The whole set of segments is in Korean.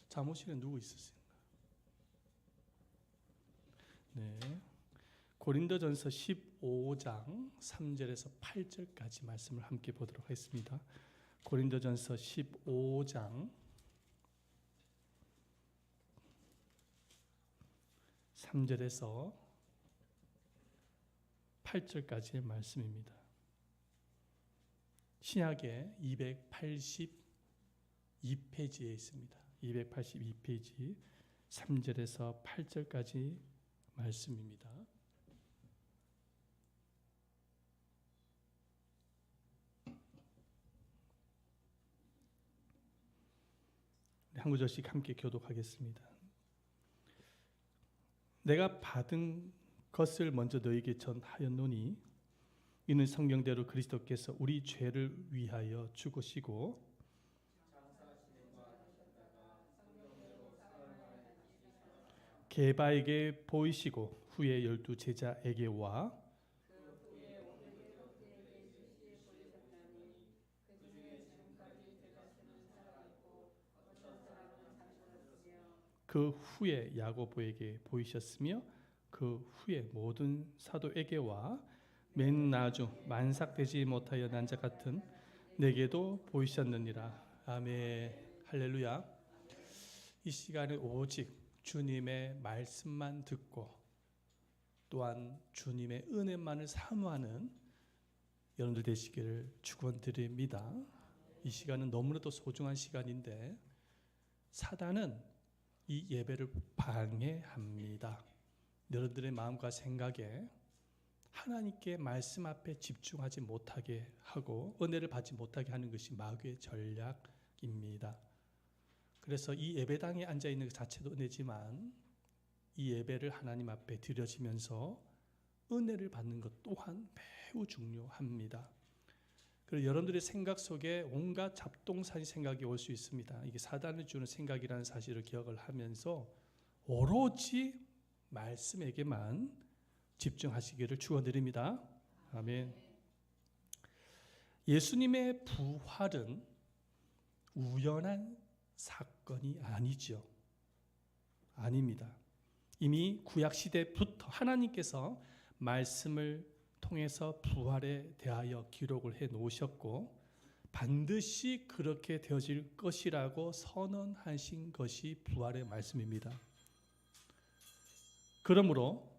사무실에 누구 있으신가? 네. 고린도전서 15장 3절에서 8절까지 말씀을 함께 보도록 하겠습니다. 고린도전서 15장 3절에서 8절까지의 말씀입니다. 신약의 282페이지에 있습니다. 282페이지 3절에서 8절까지 말씀입니다. 한 구절씩 함께 교독하겠습니다. 내가 받은 것을 먼저 너에게 전하였노니 이는 성경대로 그리스도께서 우리 죄를 위하여 죽으시고 게바에게 보이시고 후에 12 제자에게와 그 후에 야고보에게 보이셨으며 그 후에 모든 사도에게와 맨 나중 만삭되지 못하여 난 자 같은 내게도 보이셨느니라. 아멘. 할렐루야. 이 시간에 오직 주님의 말씀만 듣고 또한 주님의 은혜만을 사모하는 여러분들 되시기를 축원드립니다. 이 시간은 너무나도 소중한 시간인데 사단은 이 예배를 방해합니다. 여러분들의 마음과 생각에 하나님께 말씀 앞에 집중하지 못하게 하고 은혜를 받지 못하게 하는 것이 마귀의 전략입니다. 그래서 이 예배당에 앉아있는 것 자체도 은혜지만 이 예배를 하나님 앞에 드려지면서 은혜를 받는 것 또한 매우 중요합니다. 그리고 여러분들의 생각 속에 온갖 잡동사니 생각이 올 수 있습니다. 이게 사단이 주는 생각이라는 사실을 기억을 하면서 오로지 말씀에게만 집중하시기를 축원드립니다. 아멘. 예수님의 부활은 우연한 사건이 아니죠. 아닙니다. 이미 구약 시대부터 하나님께서 말씀을 통해서 부활에 대하여 기록을 해 놓으셨고 반드시 그렇게 되어질 것이라고 선언하신 것이 부활의 말씀입니다. 그러므로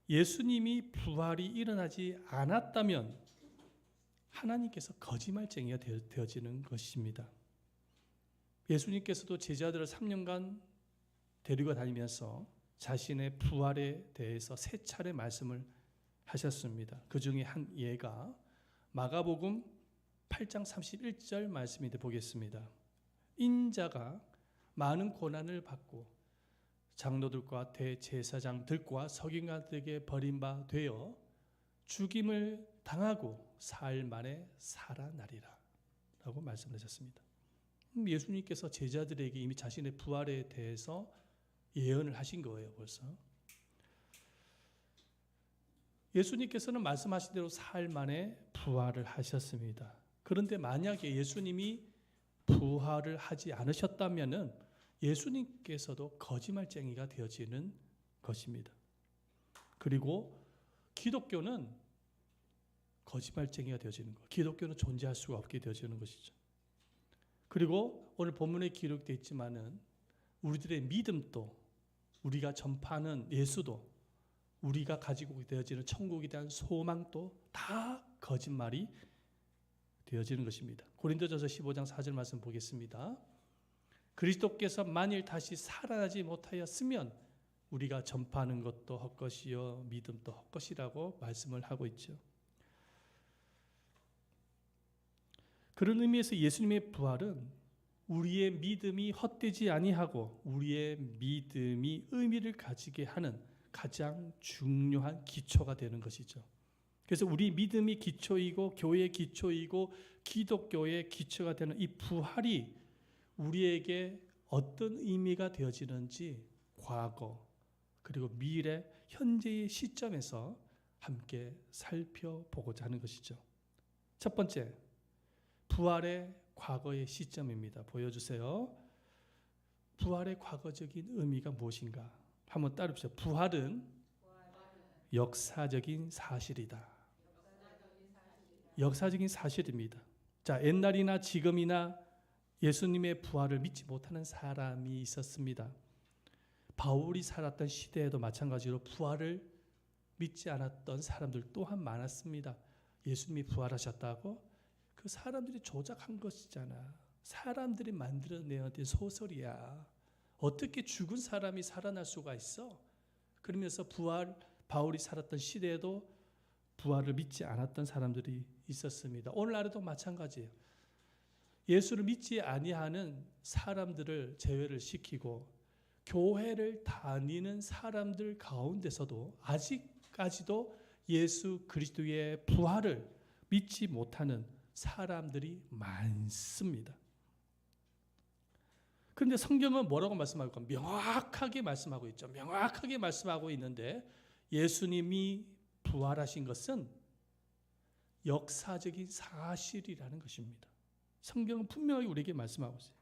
예수님이 부활이 일어나지 않았다면 하나님께서 거짓말쟁이가 되어지는 것입니다. 예수님께서도 제자들을 3년간 데리고 다니면서 자신의 부활에 대해서 세 차례 말씀을 하셨습니다. 그 중에 한 예가 마가복음 8장 31절 말씀인데 보겠습니다. 인자가 많은 고난을 받고 장로들과 대제사장들과 서기관들에게 버림바 되어 죽임을 당하고 사흘 만에 살아나리라 라고 말씀을 하셨습니다. 예수님께서 제자들에게 이미 자신의 부활에 대해서 예언을 하신 거예요. 벌써 예수님께서는 말씀하신 대로 사흘 만에 부활을 하셨습니다. 그런데 만약에 예수님이 부활을 하지 않으셨다면 예수님께서도 거짓말쟁이가 되어지는 것입니다. 그리고 기독교는 거짓말쟁이가 되어지는 것, 기독교는 존재할 수가 없게 되어지는 것이죠. 그리고 오늘 본문에 기록되어 있지만은 우리들의 믿음도, 우리가 전파하는 예수도, 우리가 가지고 되어지는 천국에 대한 소망도 다 거짓말이 되어지는 것입니다. 고린도전서 15장 4절 말씀 보겠습니다. 그리스도께서 만일 다시 살아나지 못하였으면 우리가 전파하는 것도 헛것이요 믿음도 헛것이라고 말씀을 하고 있죠. 그런 의미에서 예수님의 부활은 우리의 믿음이 헛되지 아니하고 우리의 믿음이 의미를 가지게 하는 가장 중요한 기초가 되는 것이죠. 그래서 우리 믿음이 기초이고 교회의 기초이고 기독교의 기초가 되는 이 부활이 우리에게 어떤 의미가 되어지는지 과거 그리고 미래 현재의 시점에서 함께 살펴보고자 하는 것이죠. 첫 번째, 부활의 과거의 시점입니다. 보여주세요. 부활의 과거적인 의미가 무엇인가? 한번 따라합시다. 부활은 역사적인 사실이다. 역사적인 사실입니다. 자, 옛날이나 지금이나 예수님의 부활을 믿지 못하는 사람이 있었습니다. 바울이 살았던 시대에도 마찬가지로 부활을 믿지 않았던 사람들 또한 많았습니다. 예수님이 부활하셨다고? 그 사람들이 조작한 것이잖아. 사람들이 만들어내야 될 소설이야. 어떻게 죽은 사람이 살아날 수가 있어? 그러면서 바울이 살았던 시대에도 부활을 믿지 않았던 사람들이 있었습니다. 오늘날에도 마찬가지예요. 예수를 믿지 아니하는 사람들을 제외를 시키고 교회를 다니는 사람들 가운데서도 아직까지도 예수 그리스도의 부활을 믿지 못하는 사람들이 많습니다. 그런데 성경은 뭐라고 말씀하고 있고 명확하게 말씀하고 있죠. 명확하게 말씀하고 있는데 예수님이 부활하신 것은 역사적인 사실이라는 것입니다. 성경은 분명히 우리에게 말씀하고 있어요.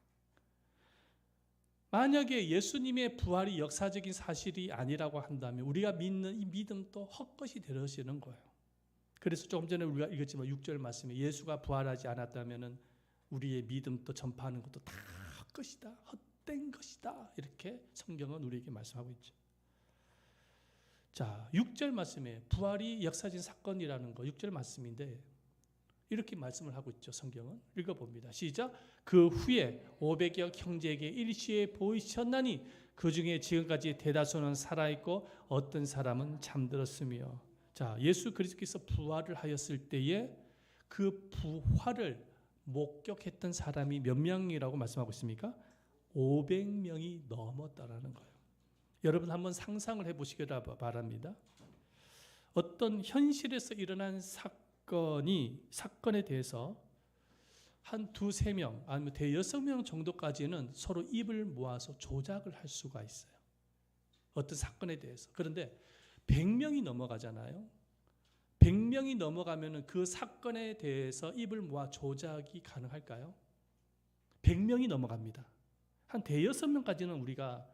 만약에 예수님의 부활이 역사적인 사실이 아니라고 한다면 우리가 믿는 이 믿음도 헛것이 되어지는 거예요. 그래서 조금 전에 우리가 읽었지만 6절 말씀에 예수가 부활하지 않았다면 우리의 믿음도 전파하는 것도 다 헛것이다, 헛된 것이다, 이렇게 성경은 우리에게 말씀하고 있죠. 자, 6절 말씀에 부활이 역사적인 사건이라는 거 6절 말씀인데 이렇게 말씀을 하고 있죠. 성경은 읽어봅니다. 시작. 그 후에 500여 형제에게 일시에 보이셨나니 그 중에 지금까지 대다수는 살아있고 어떤 사람은 잠들었으며. 자, 예수 그리스도께서 부활을 하였을 때에 그 부활을 목격했던 사람이 몇 명이라고 말씀하고 있습니까? 500명이 넘었다라는 거예요. 여러분 한번 상상을 해보시기 바랍니다. 어떤 현실에서 일어난 사건에 대해서 한 두세 명 아니면 대여섯 명 정도까지는 서로 입을 모아서 조작을 할 수가 있어요. 어떤 사건에 대해서. 그런데 100명이 넘어가잖아요. 100명이 넘어가면 그 사건에 대해서 입을 모아 조작이 가능할까요? 100명이 넘어갑니다. 한 대여섯 명까지는 우리가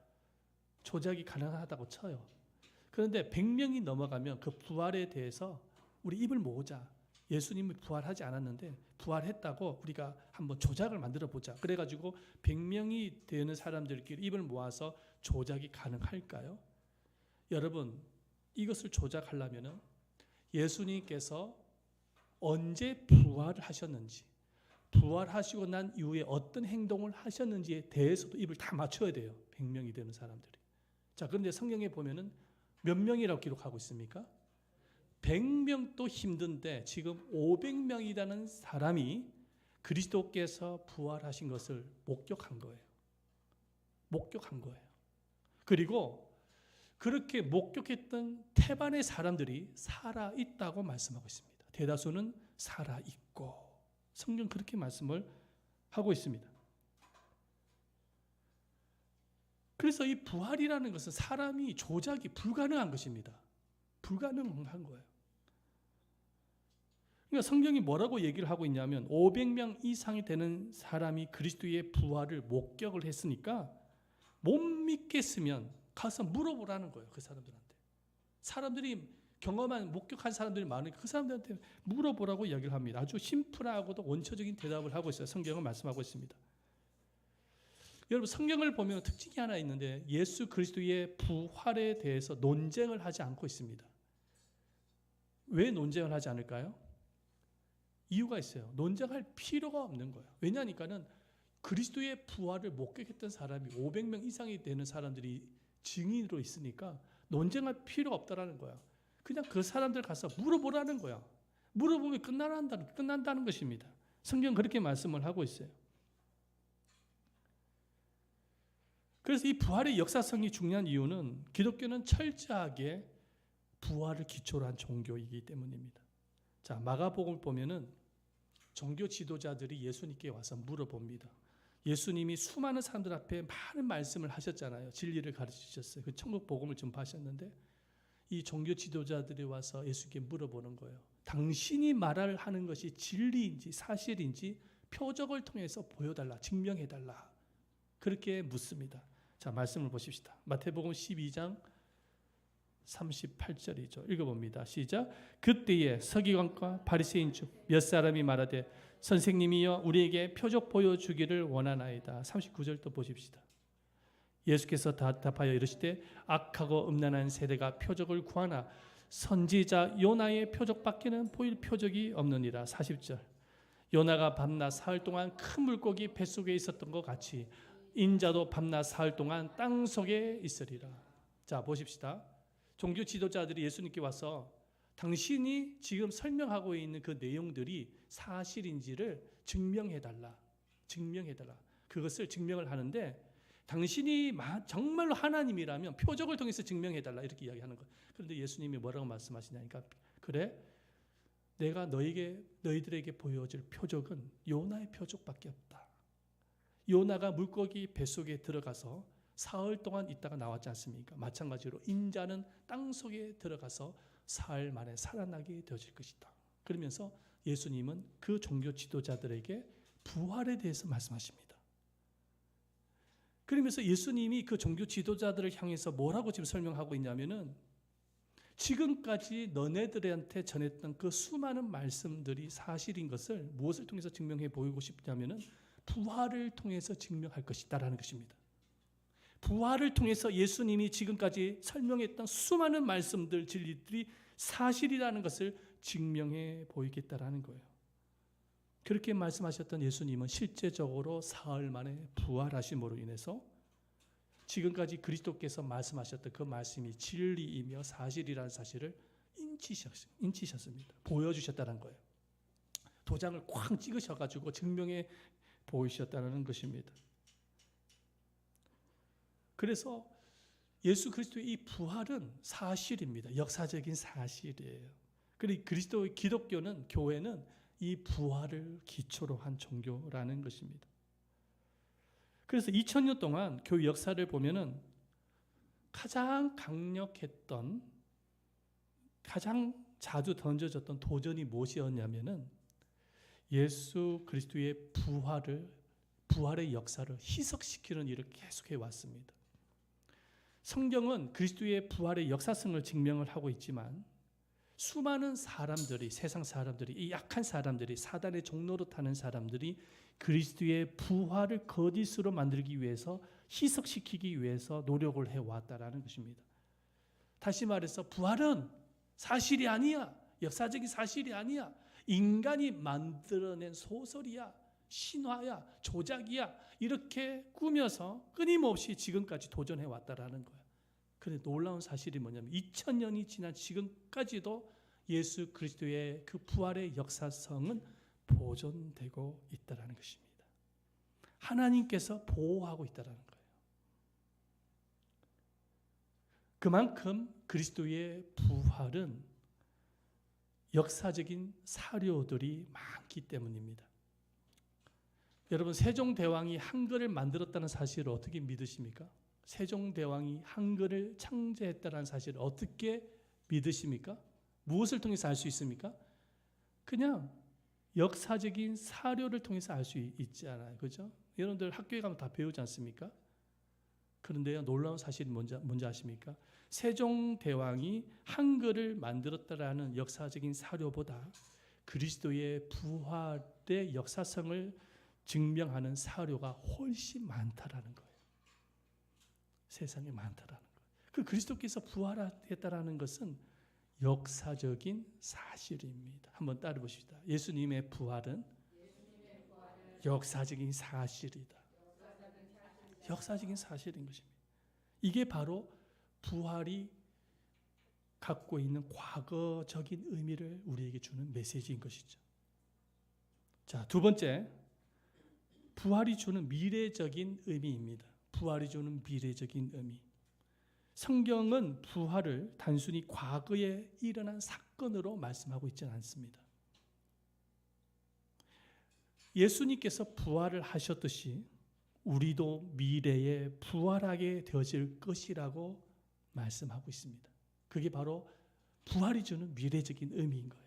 조작이 가능하다고 쳐요. 그런데 100명이 넘어가면 그 부활에 대해서 우리 입을 모으자. 예수님이 부활하지 않았는데 부활했다고 우리가 한번 조작을 만들어 보자. 그래가지고 100명이 되는 사람들끼리 입을 모아서 조작이 가능할까요? 여러분, 이것을 조작하려면 예수님께서 언제 부활을 하셨는지, 부활하시고 난 이후에 어떤 행동을 하셨는지에 대해서도 입을 다 맞춰야 돼요. 100명이 되는 사람들이. 자, 그런데 성경에 보면은 몇 명이라고 기록하고 있습니까? 100명도 힘든데 지금 500명이라는 사람이 그리스도께서 부활하신 것을 목격한 거예요. 목격한 거예요. 그리고 그렇게 목격했던 태반의 사람들이 살아있다고 말씀하고 있습니다. 대다수는 살아있고. 성경 그렇게 말씀을 하고 있습니다. 그래서 이 부활이라는 것은 사람이 조작이 불가능한 것입니다. 불가능한 거예요. 그러니까 성경이 뭐라고 얘기를 하고 있냐면 500명 이상이 되는 사람이 그리스도의 부활을 목격을 했으니까 못 믿겠으면 가서 물어보라는 거예요. 그 사람들한테. 사람들이 경험한 목격한 사람들이 많으니까 그 사람들한테 물어보라고 이야기를 합니다. 아주 심플하고도 원초적인 대답을 하고 있어요. 성경은 말씀하고 있습니다. 여러분 성경을 보면 특징이 하나 있는데 예수 그리스도의 부활에 대해서 논쟁을 하지 않고 있습니다. 왜 논쟁을 하지 않을까요? 이유가 있어요. 논쟁할 필요가 없는 거예요. 왜냐하니까는 그리스도의 부활을 목격했던 사람이 500명 이상이 되는 사람들이 증인으로 있으니까 논쟁할 필요가 없다라는 거야. 그냥 그 사람들 가서 물어보라는 거야. 물어보면 끝난다는 것입니다. 성경 그렇게 말씀을 하고 있어요. 그래서 이 부활의 역사성이 중요한 이유는 기독교는 철저하게 부활을 기초로 한 종교이기 때문입니다. 자, 마가복음을 보면은 종교 지도자들이 예수님께 와서 물어봅니다. 예수님이 수많은 사람들 앞에 많은 말씀을 하셨잖아요. 진리를 가르치셨어요. 그 천국 복음을 전파하셨는데 이 종교 지도자들이 와서 예수님께 물어보는 거예요. 당신이 말을 하는 것이 진리인지 사실인지 표적을 통해서 보여달라, 증명해달라. 그렇게 묻습니다. 자, 말씀을 보십시다. 마태복음 12장 38절이죠. 읽어봅니다. 시작. 그때에 서기관과 바리새인 중 몇 사람이 말하되 선생님이여 우리에게 표적 보여주기를 원하나이다. 39절도 보십시다. 예수께서 답하여 이르시되 악하고 음란한 세대가 표적을 구하나 선지자 요나의 표적밖에는 보일 표적이 없느니라. 40절. 요나가 밤낮 사흘 동안 큰 물고기 뱃속에 있었던 것 같이 인자도 밤낮 사흘 동안 땅 속에 있으리라. 자, 보십시다. 종교 지도자들이 예수님께 와서 당신이 지금 설명하고 있는 그 내용들이 사실인지를 증명해달라. 그것을 증명을 하는데 당신이 정말로 하나님이라면 표적을 통해서 증명해달라 이렇게 이야기하는 거예요. 그런데 예수님이 뭐라고 말씀하시냐니까 그래 내가 너희들에게 보여줄 표적은 요나의 표적밖에 없다. 요나가 물고기 뱃속에 들어가서 사흘 동안 있다가 나왔지 않습니까? 마찬가지로 인자는 땅속에 들어가서 사흘 만에 살아나게 되어질 것이다. 그러면서 예수님은 그 종교 지도자들에게 부활에 대해서 말씀하십니다. 그러면서 예수님이 그 종교 지도자들을 향해서 뭐라고 지금 설명하고 있냐면은 지금까지 너네들한테 전했던 그 수많은 말씀들이 사실인 것을 무엇을 통해서 증명해 보이고 싶냐면은 부활을 통해서 증명할 것이다라는 것입니다. 부활을 통해서 예수님이 지금까지 설명했던 수많은 말씀들, 진리들이 사실이라는 것을 증명해 보이겠다라는 거예요. 그렇게 말씀하셨던 예수님은 실제적으로 사흘 만에 부활하심으로 인해서 지금까지 그리스도께서 말씀하셨던 그 말씀이 진리이며 사실이라는 사실을 인치셨습니다. 보여주셨다는 거예요. 도장을 쾅 찍으셔가지고 증명해 보이셨다는 것입니다. 그래서 예수 그리스도의 이 부활은 사실입니다. 역사적인 사실이에요. 그리고 그리스도의 기독교는 교회는 이 부활을 기초로 한 종교라는 것입니다. 그래서 2000년 동안 교회 역사를 보면은 가장 강력했던 가장 자주 던져졌던 도전이 무엇이었냐면은 예수 그리스도의 부활의 역사를 희석시키는 일을 계속해 왔습니다. 성경은 그리스도의 부활의 역사성을 증명을 하고 있지만 수많은 사람들이 세상 사람들이 이 약한 사람들이 사단의 종로로 타는 사람들이 그리스도의 부활을 거짓으로 만들기 위해서 희석시키기 위해서 노력을 해왔다라는 것입니다. 다시 말해서 부활은 사실이 아니야. 역사적인 사실이 아니야. 인간이 만들어낸 소설이야. 신화야. 조작이야. 이렇게 꾸며서 끊임없이 지금까지 도전해왔다라는 거예요. 그런데 놀라운 사실이 뭐냐면 2000년이 지난 지금까지도 예수 그리스도의 그 부활의 역사성은 보존되고 있다는 것입니다. 하나님께서 보호하고 있다는 거예요. 그만큼 그리스도의 부활은 역사적인 사료들이 많기 때문입니다. 여러분 세종대왕이 한글을 만들었다는 사실을 어떻게 믿으십니까? 세종대왕이 한글을 창제했다는 사실을 어떻게 믿으십니까? 무엇을 통해서 알 수 있습니까? 그냥 역사적인 사료를 통해서 알 수 있지 않아요. 그죠? 여러분들 학교에 가면 다 배우지 않습니까? 그런데요, 놀라운 사실이 뭔지 아십니까? 세종대왕이 한글을 만들었다라는 역사적인 사료보다 그리스도의 부활의 역사성을 증명하는 사료가 훨씬 많다라는 거예요. 세상에 많다라는 거예요. 그 그리스도께서 부활했다라는 것은 역사적인 사실입니다. 한번 따라 보십시다. 예수님의 부활은 역사적인 사실이다. 역사적인 사실인 것입니다. 이게 바로 부활이 갖고 있는 과거적인 의미를 우리에게 주는 메시지인 것이죠. 자, 두 번째, 부활이 주는 미래적인 의미입니다. 부활이 주는 미래적인 의미. 성경은 부활을 단순히 과거에 일어난 사건으로 말씀하고 있지는 않습니다. 예수님께서 부활을 하셨듯이 우리도 미래에 부활하게 되어질 것이라고 말씀하고 있습니다. 그게 바로 부활이 주는 미래적인 의미인 거예요.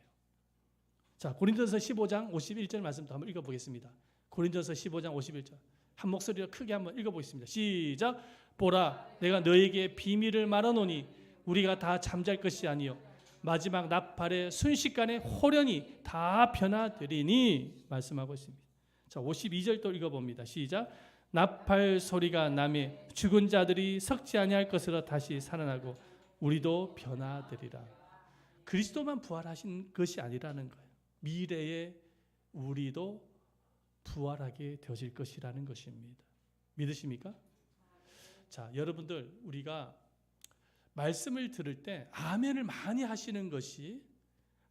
자, 고린도서 15장 51절 말씀도 한번 읽어보겠습니다. 고린도서 15장 51절 한 목소리로 크게 한번 읽어보겠습니다. 시작. 보라, 내가 너에게 비밀을 말하노니 우리가 다 잠잘 것이 아니요 마지막 나팔의 순식간에 호련히 다 변화되리니 말씀하고 있습니다. 자, 52절 또 읽어봅니다. 시작. 나팔 소리가 나매 죽은 자들이 썩지 아니할 것으로 다시 살아나고 우리도 변화되리라. 그리스도만 부활하신 것이 아니라는 거예요. 미래에 우리도 부활하게 되어질 것이라는 것입니다. 믿으십니까? 자, 여러분들 우리가 말씀을 들을 때 아멘을 많이 하시는 것이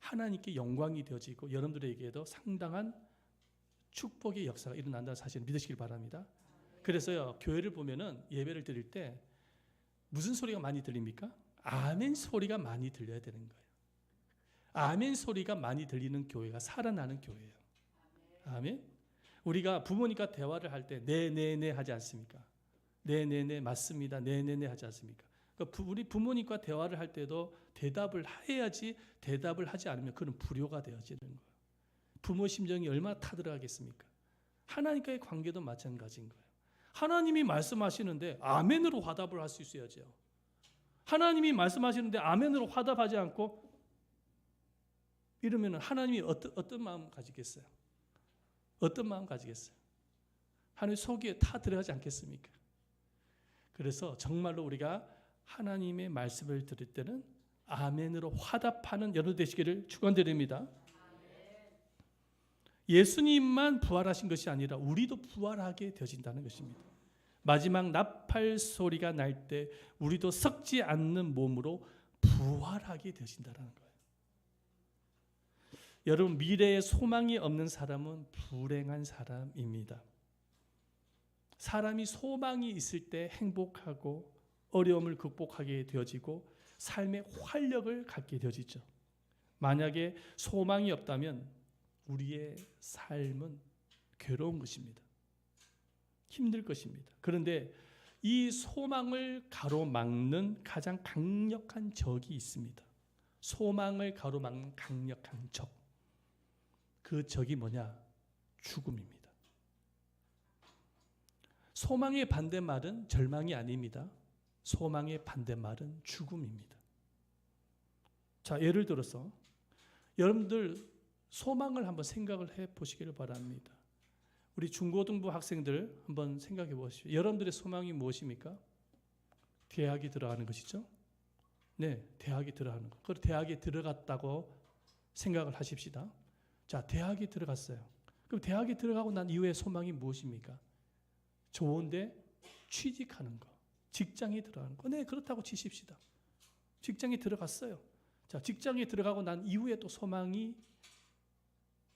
하나님께 영광이 되어지고 여러분들에게도 상당한 축복의 역사가 일어난다는 사실을 믿으시길 바랍니다. 그래서요, 교회를 보면은 예배를 드릴 때 무슨 소리가 많이 들립니까? 아멘 소리가 많이 들려야 되는 거예요. 아멘 소리가 많이 들리는 교회가 살아나는 교회예요. 아멘. 우리가 부모님과 대화를 할 때 네네네 하지 않습니까? 네네네 맞습니다. 네네네 하지 않습니까? 그러니까 우리 부모님과 대화를 할 때도 대답을 해야지, 대답을 하지 않으면 그는 불효가 되어지는 거예요. 부모 심정이 얼마나 타들어가겠습니까? 하나님과의 관계도 마찬가지인 거예요. 하나님이 말씀하시는데 아멘으로 화답을 할 수 있어야죠. 하나님이 말씀하시는데 아멘으로 화답하지 않고 이러면 하나님이 어떤 마음 가지겠어요? 어떤 마음 가지겠어요? 하나님 속에 타 들어가지 않겠습니까? 그래서 정말로 우리가 하나님의 말씀을 들을 때는 아멘으로 화답하는 여러분 되시기를 축원드립니다. 예수님만 부활하신 것이 아니라 우리도 부활하게 되어진다는 것입니다. 마지막 나팔 소리가 날 때 우리도 썩지 않는 몸으로 부활하게 되어진다는 거예요. 여러분, 미래에 소망이 없는 사람은 불행한 사람입니다. 사람이 소망이 있을 때 행복하고 어려움을 극복하게 되어지고 삶의 활력을 갖게 되어지죠. 만약에 소망이 없다면 우리의 삶은 괴로운 것입니다. 힘들 것입니다. 그런데 이 소망을 가로막는 가장 강력한 적이 있습니다. 소망을 가로막는 강력한 적. 그 적이 뭐냐? 죽음입니다. 소망의 반대말은 절망이 아닙니다. 소망의 반대말은 죽음입니다. 자, 예를 들어서 여러분들 소망을 한번 생각을 해 보시기를 바랍니다. 우리 중고등부 학생들 한번 생각해 보십시오. 여러분들의 소망이 무엇입니까? 대학에 들어가는 것이죠. 네, 대학에 들어가는 것. 그리고 대학에 들어갔다고 생각을 하십시다. 자, 대학에 들어갔어요. 그럼 대학에 들어가고 난 이후에 소망이 무엇입니까? 좋은데 취직하는 거, 직장에 들어가는 거. 네, 그렇다고 치십시다. 직장에 들어갔어요. 자, 직장에 들어가고 난 이후에 또 소망이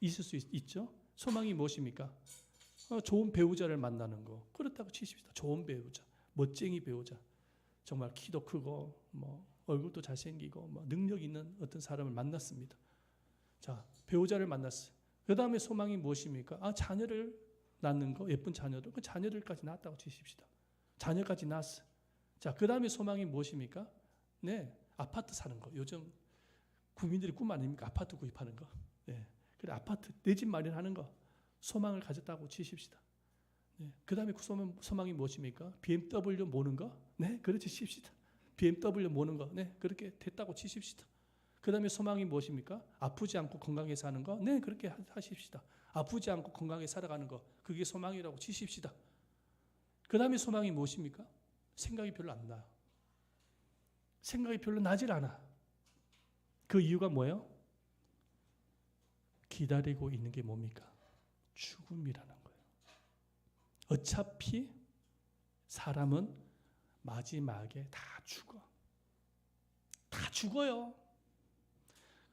있을 수 있죠. 소망이 무엇입니까? 좋은 배우자를 만나는 거. 그렇다고 치십시다. 좋은 배우자, 멋쟁이 배우자, 정말 키도 크고 뭐 얼굴도 잘생기고 뭐 능력 있는 어떤 사람을 만났습니다. 자, 배우자를 만났어요. 그 다음에 소망이 무엇입니까? 자녀를 낳는 거, 예쁜 자녀들. 그 자녀들까지 낳았다고 치십시다. 자녀까지 낳았어요. 자, 그 다음에 소망이 무엇입니까? 네, 아파트 사는 거. 요즘 국민들이 꿈 아닙니까? 아파트 구입하는 거. 네, 그래, 아파트 내 집 마련하는 거. 소망을 가졌다고 치십시다. 네, 그 다음에 소망이 무엇입니까? BMW 모는 거. 네, 그렇게 치십시다. BMW 모는 거. 네, 그렇게 됐다고 치십시다. 그 다음에 소망이 무엇입니까? 아프지 않고 건강하게 사는 거. 네, 그렇게 하십시다. 아프지 않고 건강하게 살아가는 거. 그게 소망이라고 치십시다. 그 다음에 소망이 무엇입니까? 생각이 별로 안 나요. 생각이 별로 나질 않아. 그 이유가 뭐예요? 기다리고 있는 게 뭡니까? 죽음이라는 거예요. 어차피 사람은 마지막에 다 죽어. 다 죽어요.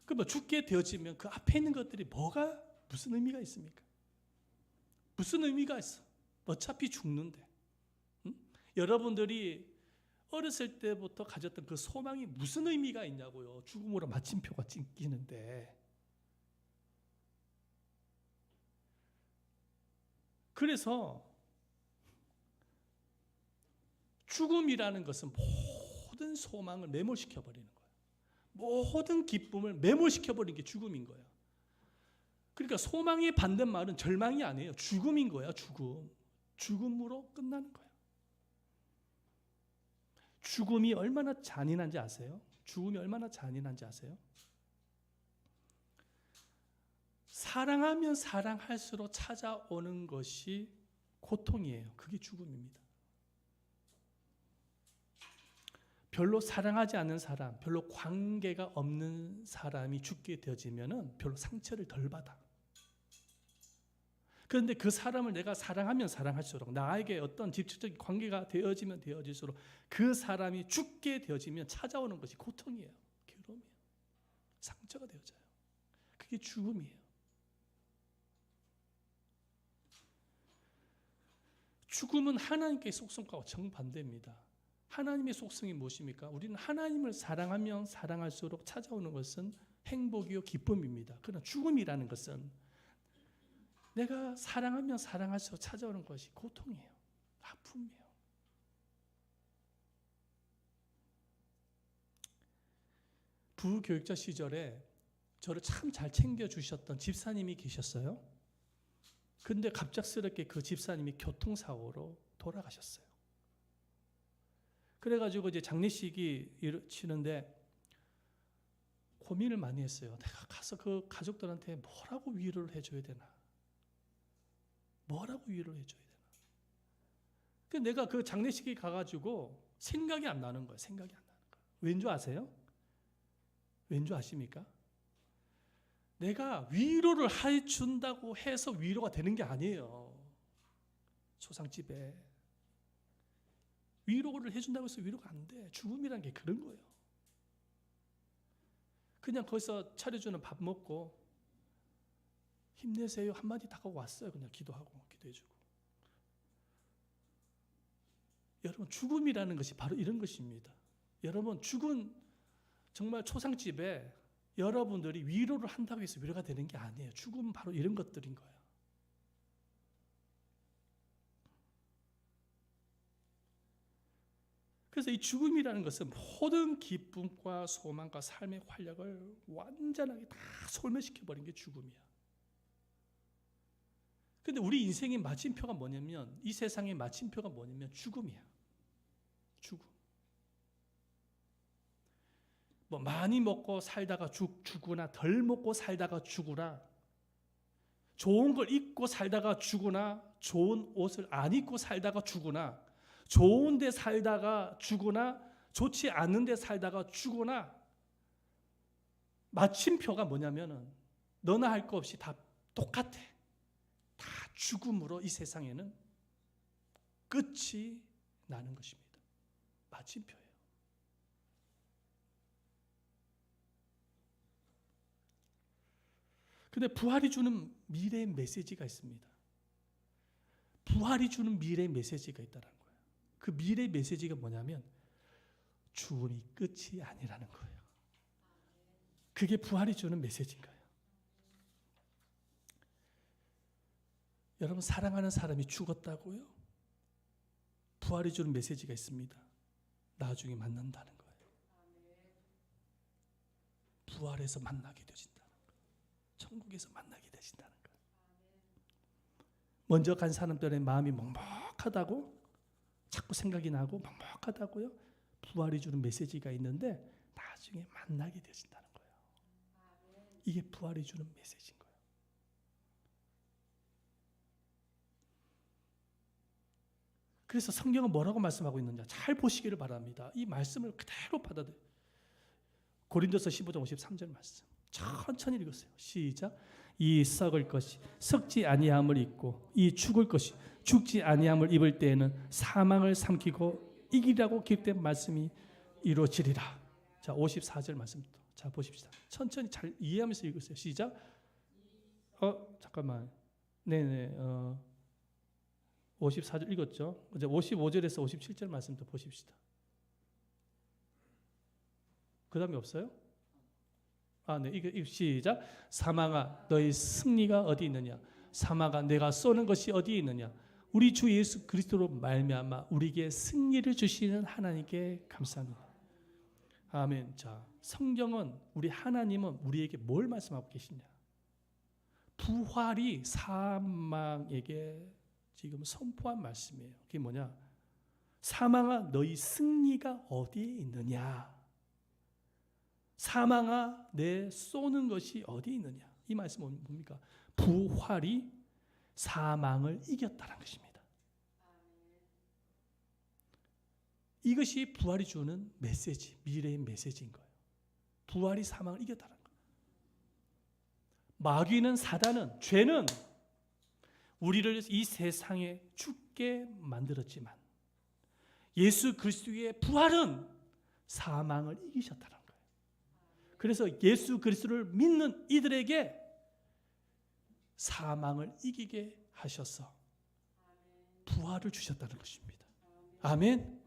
그럼 죽게 되어지면 그 앞에 있는 것들이 무슨 의미가 있습니까? 무슨 의미가 있어? 어차피 죽는데. 응? 여러분들이 어렸을 때부터 가졌던 그 소망이 무슨 의미가 있냐고요. 죽음으로 마침표가 찍히는데. 그래서 죽음이라는 것은 모든 소망을 매몰시켜버리는 거예요. 모든 기쁨을 매몰시켜버리는 게 죽음인 거예요. 그러니까 소망의 반대말은 절망이 아니에요. 죽음인 거예요. 죽음. 죽음으로 끝나는 거예요. 죽음이 얼마나 잔인한지 아세요? 죽음이 얼마나 잔인한지 아세요? 사랑하면 사랑할수록 찾아오는 것이 고통이에요. 그게 죽음입니다. 별로 사랑하지 않는 사람, 별로 관계가 없는 사람이 죽게 되어지면은 별로 상처를 덜 받아. 그런데 그 사람을 내가 사랑하면 사랑할수록, 나에게 어떤 직접적인 관계가 되어지면 되어질수록 그 사람이 죽게 되어지면 찾아오는 것이 고통이에요. 괴로움이에요. 상처가 되어져요. 그게 죽음이에요. 죽음은 하나님께 속성과 정반대입니다. 하나님의 속성이 무엇입니까? 우리는 하나님을 사랑하면 사랑할수록 찾아오는 것은 행복이요 기쁨입니다. 그러나 죽음이라는 것은 내가 사랑하면 사랑할수록 찾아오는 것이 고통이에요. 아픔이에요. 부교육자 시절에 저를 참 잘 챙겨주셨던 집사님이 계셨어요. 근데 갑작스럽게 그 집사님이 교통사고로 돌아가셨어요. 그래가지고 이제 장례식이 치는데 고민을 많이 했어요. 내가 가서 그 가족들한테 뭐라고 위로를 해줘야 되나? 뭐라고 위로를 해줘야 되나? 근데 내가 그 장례식에 가가지고 생각이 안 나는 거예요. 생각이 안 나는 거예요. 왠 줄 아세요? 왠 줄 아십니까? 내가 위로를 해준다고 해서 위로가 되는 게 아니에요. 초상집에 위로를 해준다고 해서 위로가 안 돼. 죽음이란 게 그런 거예요. 그냥 거기서 차려주는 밥 먹고 힘내세요 한마디 다 하고 왔어요. 그냥 기도하고 기도해주고. 여러분 죽음이라는 것이 바로 이런 것입니다. 여러분 죽은 정말 초상집에 여러분들이 위로를 한다고 해서 위로가 되는 게 아니에요. 죽음은 바로 이런 것들인 거예요. 그래서 이 죽음이라는 것은 모든 기쁨과 소망과 삶의 활력을 완전하게 다 소멸시켜버린 게 죽음이야. 근데 우리 인생의 마침표가 뭐냐면, 이 세상의 마침표가 뭐냐면 죽음이야. 죽음. 뭐 많이 먹고 살다가 죽으나, 덜 먹고 살다가 죽으나, 좋은 걸 입고 살다가 죽으나, 좋은 옷을 안 입고 살다가 죽으나, 좋은 데 살다가 죽으나, 좋지 않은 데 살다가 죽으나, 마침표가 뭐냐면은 너나 할 거 없이 다 똑같아. 다 죽음으로 이 세상에는 끝이 나는 것입니다. 마침표예요. 근데 부활이 주는 미래의 메시지가 있습니다. 부활이 주는 미래의 메시지가 있다는 거예요. 그 미래의 메시지가 뭐냐면 죽음이 끝이 아니라는 거예요. 그게 부활이 주는 메시지인 거예요. 여러분 사랑하는 사람이 죽었다고요? 부활이 주는 메시지가 있습니다. 나중에 만난다는 거예요. 부활해서 만나게 되신다는 거예요. 천국에서 만나게 되신다는 거예요. 먼저 간 사람들의 마음이 먹먹하다고 자꾸 생각이 나고 먹먹하다고요? 부활이 주는 메시지가 있는데 나중에 만나게 되신다는 거예요. 이게 부활이 주는 메시지인 거예요. 그래서 성경은 뭐라고 말씀하고 있느냐 잘 보시기를 바랍니다. 이 말씀을 그대로 받아들여요. 고린도서 15장 53절 말씀 천천히 읽으세요. 시작. 이 썩을 것이 썩지 아니함을 입고 이 죽을 것이 죽지 아니함을 입을 때에는 사망을 삼키고 이기라고 기록된 말씀이 이루어지리라. 자 54절 말씀부터 자 보십시다. 천천히 잘 이해하면서 읽으세요. 시작. 잠깐만. 네네. 54절 읽었죠? 이제 55절에서 57절 말씀부터 보십시다. 그 다음에 없어요? 네, 이거 시작. 사망아, 너의 승리가 어디 있느냐? 사망아, 내가 쏘는 것이 어디에 있느냐? 우리 주 예수 그리스도로 말미암아 우리에게 승리를 주시는 하나님께 감사합니다. 아멘. 자, 성경은 우리 하나님은 우리에게 뭘 말씀하고 계시냐? 부활이 사망에게 지금 선포한 말씀이에요. 그게 뭐냐? 사망아 너희 승리가 어디에 있느냐? 사망아 내 쏘는 것이 어디에 있느냐? 이 말씀은 뭡니까? 부활이 사망을 이겼다는 것입니다. 이것이 부활이 주는 메시지, 미래의 메시지인 거예요. 부활이 사망을 이겼다는 거예요. 마귀는, 사단은, 죄는 우리를 이 세상에 죽게 만들었지만 예수 그리스도의 부활은 사망을 이기셨다는 거예요. 그래서 예수 그리스도를 믿는 이들에게 사망을 이기게 하셔서 부활을 주셨다는 것입니다. 아멘.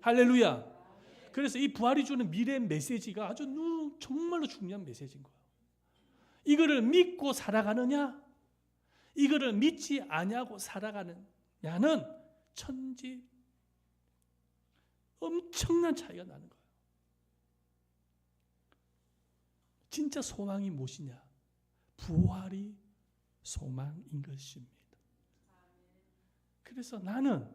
할렐루야. 그래서 이 부활이 주는 미래 메시지가 아주 정말로 중요한 메시지인 거예요. 이거를 믿고 살아가느냐, 이거를 믿지 아니하고 살아가느냐는 천지 엄청난 차이가 나는 거예요. 진짜 소망이 무엇이냐? 부활이 소망인 것입니다. 그래서 나는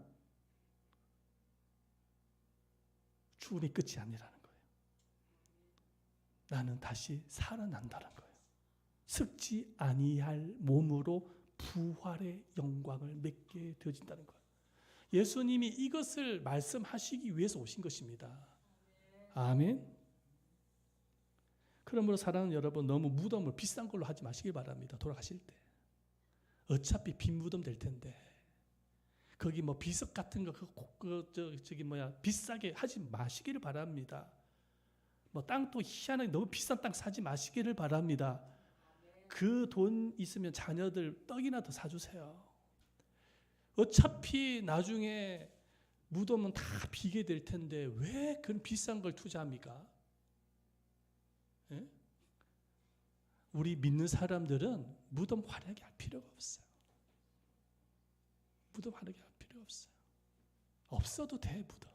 죽음이 끝이 아니라는 거예요. 나는 다시 살아난다는 거예요. 썩지 아니할 몸으로 부활의 영광을 맺게 되어진다는 거예요. 예수님이 이것을 말씀하시기 위해서 오신 것입니다. 아멘. 그러므로 사랑하는 여러분, 너무 무덤을 비싼 걸로 하지 마시길 바랍니다. 돌아가실 때 어차피 빈 무덤 될 텐데 거기 뭐 비석 같은 거 비싸게 하지 마시기를 바랍니다. 뭐 땅도 희한하게 너무 비싼 땅 사지 마시기를 바랍니다. 그 돈 있으면 자녀들 떡이나 더 사주세요. 어차피 나중에 무덤은 다 비게 될 텐데 왜 그런 비싼 걸 투자합니까? 예? 우리 믿는 사람들은 무덤 화려하게 할 필요가 없어요. 무덤 화려하게 할 필요 없어요. 없어도 돼, 무덤.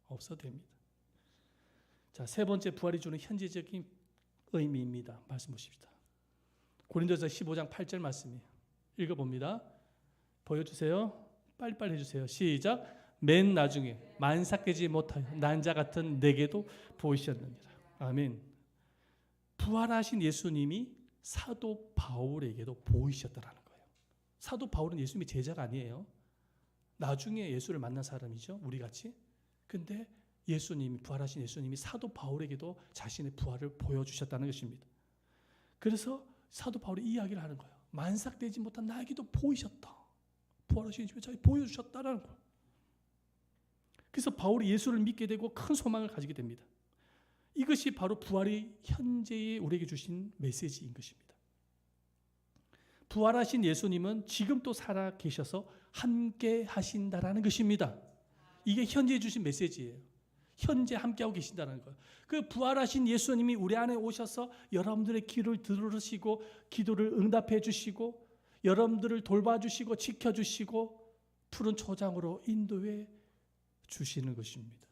없어도 됩니다. 자, 세 번째 부활이 주는 현재적인 의미입니다. 말씀 보십시다. 고린도서 15장 8절 말씀이에요. 읽어봅니다. 보여주세요. 빨리빨리 해주세요. 시작. 맨 나중에 만삭되지 못하여 난자 같은 내게도 보이셨느니라. 아멘. 부활하신 예수님이 사도 바울에게도 보이셨다라는 거예요. 사도 바울은 예수님의 제자가 아니에요. 나중에 예수를 만난 사람이죠. 우리같이. 근데 예수님이, 부활하신 예수님이 사도 바울에게도 자신의 부활을 보여주셨다는 것입니다. 그래서 사도 바울이 이 이야기를 하는 거예요. 만삭되지 못한 나에게도 보이셨다. 부활하신 예수님이 자기 보여주셨다라는 거예요. 그래서 바울이 예수를 믿게 되고 큰 소망을 가지게 됩니다. 이것이 바로 부활이 현재에 우리에게 주신 메시지인 것입니다. 부활하신 예수님은 지금 또 살아 계셔서 함께 하신다라는 것입니다. 이게 현재에 주신 메시지예요. 현재 함께하고 계신다는 거예요. 그 부활하신 예수님이 우리 안에 오셔서 여러분들의 기도를 들으시고 기도를 응답해 주시고 여러분들을 돌봐주시고 지켜주시고 푸른 초장으로 인도해 주시는 것입니다.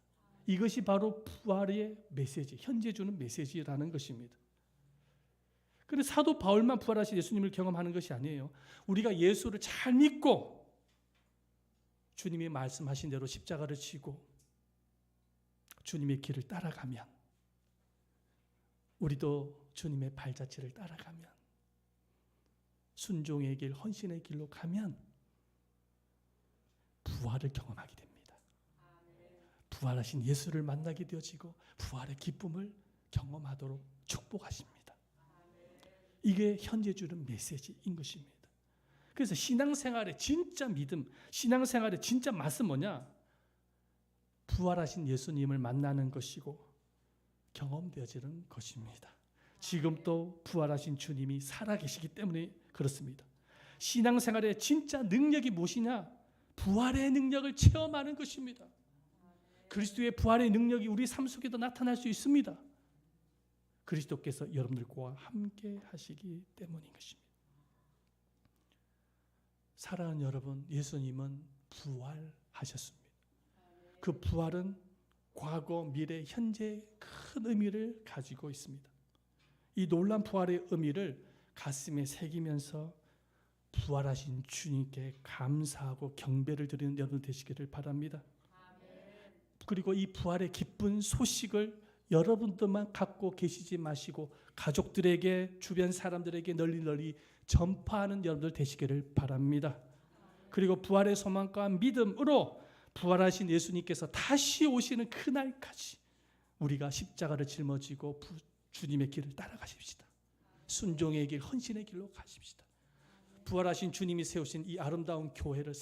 이것이 바로 부활의 메시지, 현재 주는 메시지라는 것입니다. 그런데 사도 바울만 부활하신 예수님을 경험하는 것이 아니에요. 우리가 예수를 잘 믿고 주님이 말씀하신 대로 십자가를 지고 주님의 길을 따라가면, 우리도 주님의 발자취를 따라가면, 순종의 길, 헌신의 길로 가면 부활을 경험하게 됩니다. 부활하신 예수를 만나게 되어지고 부활의 기쁨을 경험하도록 축복하십니다. 이게 현재 주는 메시지인 것입니다. 그래서 신앙생활의 진짜 믿음, 신앙생활의 진짜 맛은 뭐냐? 부활하신 예수님을 만나는 것이고 경험되어지는 것입니다. 지금 또 부활하신 주님이 살아계시기 때문에 그렇습니다. 신앙생활의 진짜 능력이 무엇이냐? 부활의 능력을 체험하는 것입니다. 그리스도의 부활의 능력이 우리 삶 속에도 나타날 수 있습니다. 그리스도께서 여러분들과 함께 하시기 때문인 것입니다. 사랑하는 여러분, 예수님은 부활하셨습니다. 그 부활은 과거, 미래, 현재 큰 의미를 가지고 있습니다. 이 놀라운 부활의 의미를 가슴에 새기면서 부활하신 주님께 감사하고 경배를 드리는 여러분 되시기를 바랍니다. 그리고 이 부활의 기쁜 소식을 여러분들만 갖고 계시지 마시고 가족들에게, 주변 사람들에게 널리 전파하는 여러분들 되시기를 바랍니다. 그리고 부활의 소망과 믿음으로 부활하신 예수님께서 다시 오시는 그날까지 우리가 십자가를 짊어지고 주님의 길을 따라가십시다. 순종의 길, 헌신의 길로 가십시다. 부활하신 주님이 세우신 이 아름다운 교회를